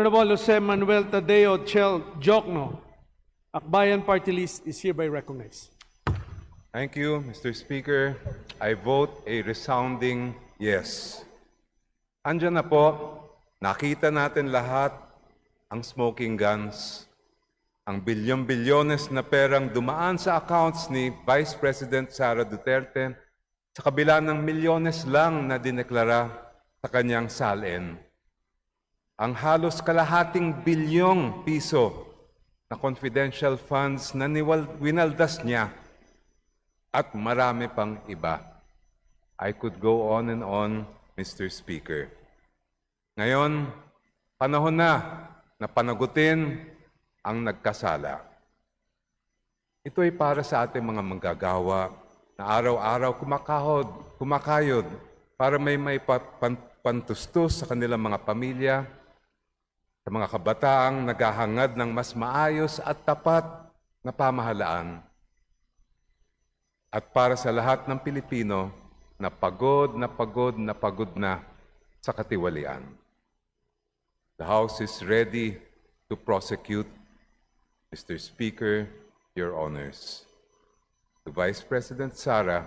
Honorable Jose Manuel Tadeo Chel Jokno, Akbayan Party List, is hereby recognized. Thank you, Mr. Speaker. I vote a resounding yes. Andyan na po, nakita natin lahat ang smoking guns, ang bilyon-bilyones na perang dumaan sa accounts ni Vice President Sara Duterte sa kabila ng milyones lang na dineklara sa kanyang salin. Ang halos kalahating bilyong piso na confidential funds na winaldas niya at marami pang iba. I could go on and on, Mr. Speaker. Ngayon, panahon na panagutin ang nagkasala. Ito ay para sa ating mga manggagawa na araw-araw kumakayod para may pantustos sa kanilang mga pamilya, sa mga kabataang naghahangad ng mas maayos at tapat na pamahalaan. At para sa lahat ng Pilipino na pagod na sa katiwalian. The House is ready to prosecute, Mr. Speaker, Your Honors. To Vice President Sara,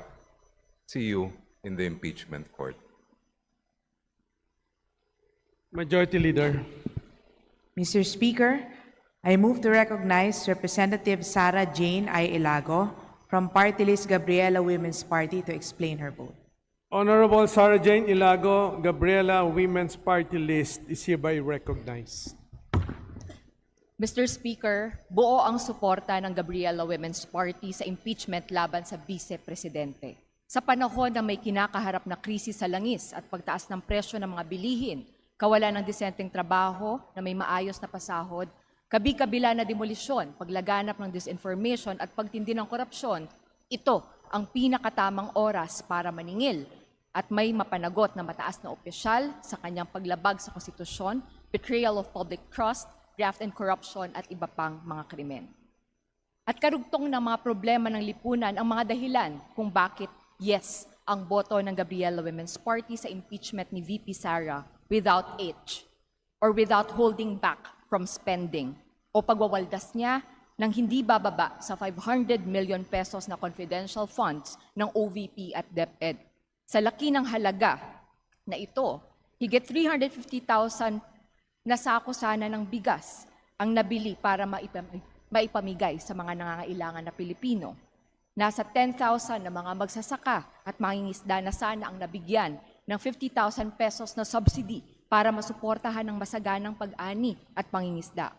see you in the impeachment court. Majority Leader. Mr. Speaker, I move to recognize Representative Sara Jane I. Ilago from Party List Gabriela Women's Party to explain her vote. Honorable Sara Jane Ilago, Gabriela Women's Party List, is hereby recognized. Mr. Speaker, buo ang suporta ng Gabriela Women's Party sa impeachment laban sa Vice Presidente. Sa panahon na may kinakaharap na krisis sa langis at pagtaas ng presyo ng mga bilihin, kawalan ng disenteng trabaho na may maayos na pasahod, kabi-kabila na demolisyon, paglaganap ng disinformation at pagtindi ng korupsyon, ito ang pinakatamang oras para maningil at may mapanagot na mataas na opisyal sa kanyang paglabag sa konstitusyon, betrayal of public trust, graft and corruption at iba pang mga krimen. At karugtong ng mga problema ng lipunan ang mga dahilan kung bakit yes ang boto ng Gabriela Women's Party sa impeachment ni VP Sara without H or without holding back from spending o pagwawaldas niya ng hindi bababa sa 500 million pesos na confidential funds ng OVP at DepEd. Sa laki ng halaga na ito, higit 350,000 na sako sana ng bigas ang nabili para maipamigay sa mga nangangailangan na Pilipino. Nasa 10,000 na mga magsasaka at mangingisda na sana ang nabigyan ng 50,000 pesos na subsidy para masuportahan ng masaganang pag-ani at pangingisda.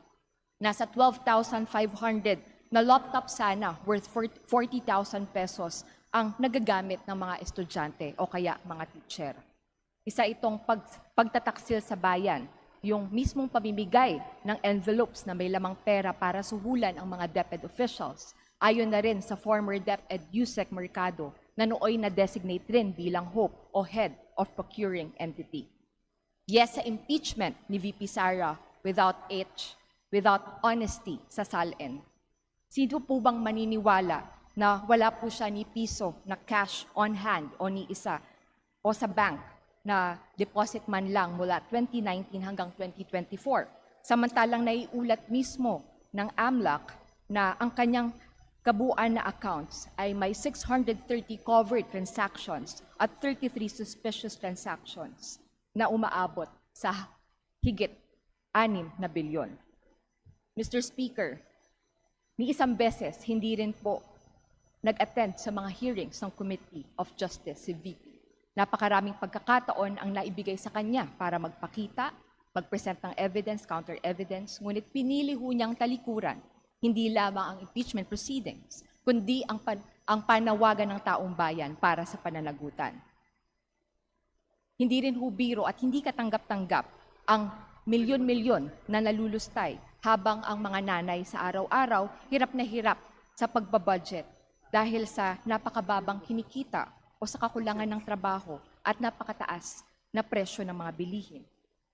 Nasa 12,500 na laptop sana worth 40,000 pesos ang nagagamit ng mga estudyante o kaya mga teacher. Isa itong pagtataksil sa bayan, yung mismong pamimigay ng envelopes na may lamang pera para suhulan ang mga DepEd officials, ayon na rin sa former DepEd Yusek Mercado na nooy na-designate rin bilang HOPE o Head of Procuring Entity. Yes sa impeachment ni VP Sara without H, without honesty sa SALN. Sino po bang maniniwala na wala po siya ni piso na cash on hand o ni isa o sa bank na deposit man lang mula 2019 hanggang 2024. Samantalang naiulat mismo ng AMLAC na ang kanyang kabuuan na accounts ay may 630 covered transactions at 33 suspicious transactions na umaabot sa higit 6 na bilyon. Mr. Speaker, ni isang beses hindi rin po nag-attend sa mga hearings ng Committee of Justice si VP. Napakaraming pagkakataon ang naibigay sa kanya para magpakita, mag-present ng evidence, counter-evidence, ngunit pinili ho niyang talikuran hindi lamang ang impeachment proceedings, kundi ang panawagan ng taong bayan para sa pananagutan. Hindi rin ho biro at hindi katanggap-tanggap ang milyon-milyon na nalulustay habang ang mga nanay sa araw-araw hirap na hirap sa pagbabudget dahil sa napakababang kinikita o sa kakulangan ng trabaho at napakataas na presyo ng mga bilihin.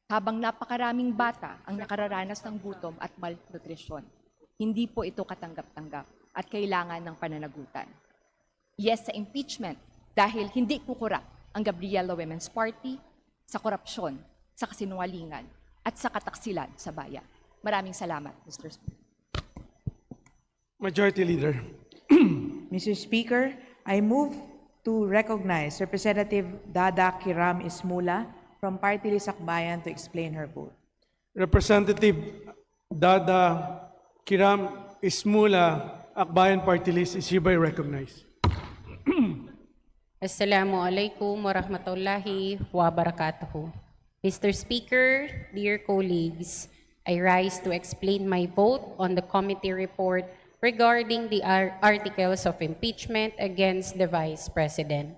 Habang napakaraming bata ang nakararanas ng gutom at malnutrisyon. Hindi po ito katanggap-tanggap at kailangan ng pananagutan. Yes sa impeachment dahil hindi kukurap ang Gabriela Women's Party sa korupsyon, sa kasinungalingan, at sa kataksilan sa bayan. Maraming salamat, Mr. Speaker. Majority Leader. Mr. Speaker, I move to recognize Representative Dada Kiram Ismula from Party List Akbayan to explain her vote. Representative Dada Kiram Ismula, Akbayan Party List, is hereby recognized. Assalamualaikum warahmatullahi wabarakatuh. Mr. Speaker, dear colleagues, I rise to explain my vote on the committee report regarding the articles of impeachment against the Vice President.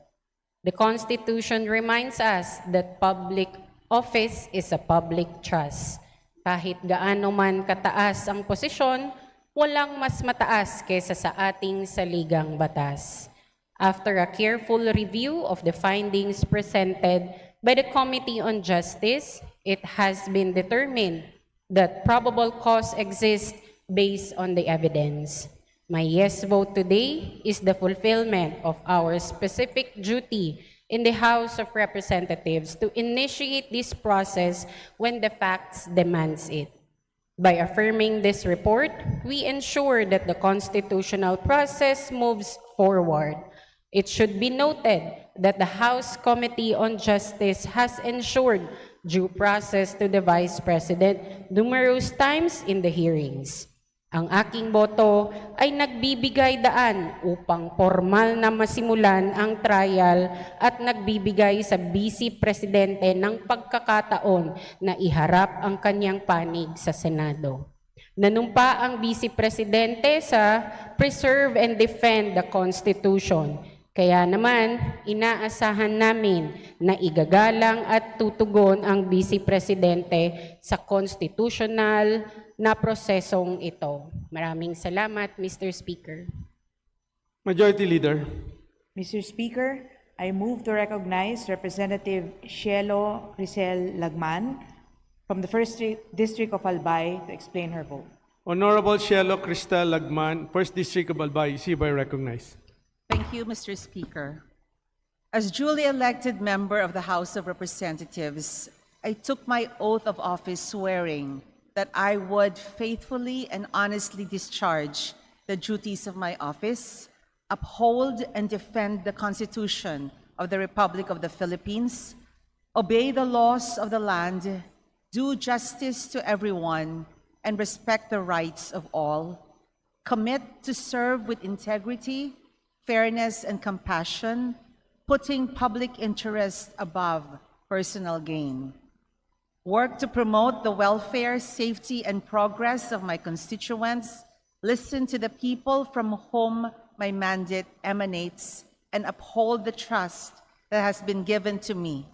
The Constitution reminds us that public office is a public trust. Kahit gaano man kataas ang posisyon, walang mas mataas kaysa sa ating saligang batas. After a careful review of the findings presented by the Committee on Justice, it has been determined that probable cause exists based on the evidence. My yes vote today is the fulfillment of our specific duty in the House of Representatives to initiate this process when the facts demands it. By affirming this report, we ensure that the constitutional process moves forward. It should be noted that the House Committee on Justice has ensured due process to the Vice President numerous times in the hearings. Ang aking boto ay nagbibigay daan upang formal na masimulan ang trial at nagbibigay sa Vice Presidente ng pagkakataon na iharap ang kanyang panig sa Senado. Nanumpa ang Vice Presidente sa preserve and defend the Constitution. Kaya naman, inaasahan namin na igagalang at tutugon ang Vice Presidente sa constitutional na prosesong ito. Maraming salamat, Mr. Speaker. Majority Leader. Mr. Speaker, I move to recognize Representative Cielo Crisel Lagman from the 1st District of Albay to explain her vote. Honorable Cielo Cristal Lagman, 1st District of Albay, is hereby recognized. Thank you, Mr. Speaker. As duly elected member of the House of Representatives, I took my oath of office swearing that I would faithfully and honestly discharge the duties of my office, uphold and defend the Constitution of the Republic of the Philippines, obey the laws of the land, do justice to everyone, and respect the rights of all, commit to serve with integrity, fairness, and compassion, putting public interest above personal gain. Work to promote the welfare, safety, and progress of my constituents, listen to the people from whom my mandate emanates, and uphold the trust that has been given to me